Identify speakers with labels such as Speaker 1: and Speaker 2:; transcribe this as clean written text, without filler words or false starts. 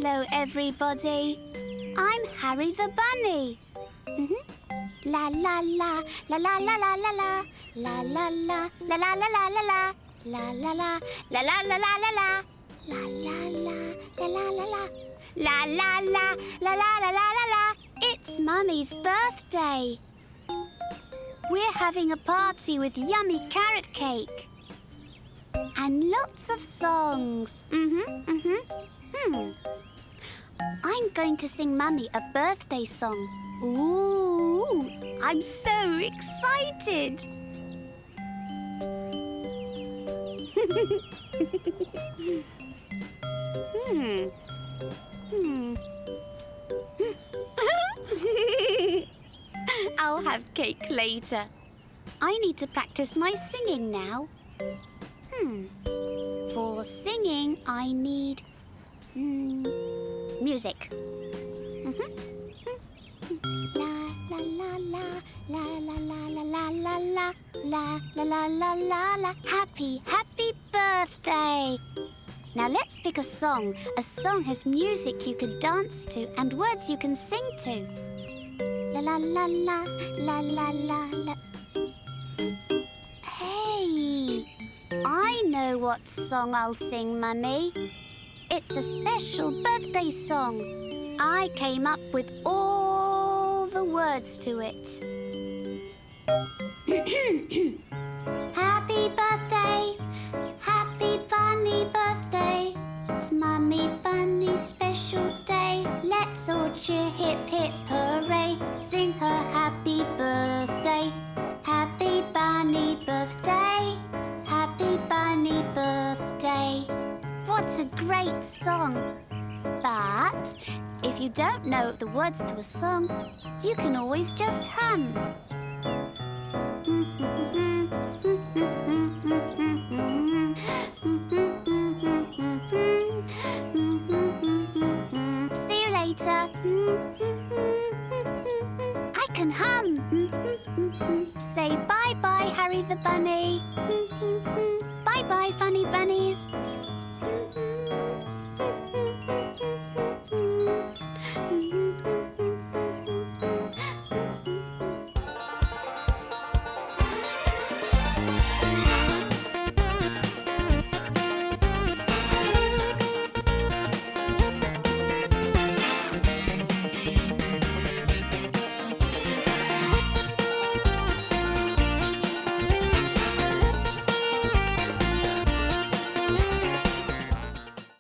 Speaker 1: Hello, everybody. I'm Harry the Bunny. La la la, la la la la la la, la la la, la la la la la la, la la la, la la la la la la, la la la, la la la la, la la la, la la la la la la. It's Mummy's birthday. We're having a party with yummy carrot cake. And lots of songs. I'm going to sing Mummy a birthday song. Ooh, I'm so excited. I'll have cake later. I need to practice my singing now. For singing, I need music. La la la la, la la la la la la la, la la la la la la. Happy, happy birthday! Now let's pick a song. A song has music you can dance to and words you can sing to. La la la la, la la la la. Hey! I know what song I'll sing, Mummy. It's a special birthday song. I came up with all the words to it. Happy birthday, happy bunny birthday. It's Mummy Bunny's special day. Let's all cheer, hip, hip, hooray. Sing her happy birthday. Happy bunny birthday. Happy bunny birthday. What a great song. But if you don't know the words to a song, you can always just hum. See you later. I can hum. Say bye-bye, Harry the Bunny.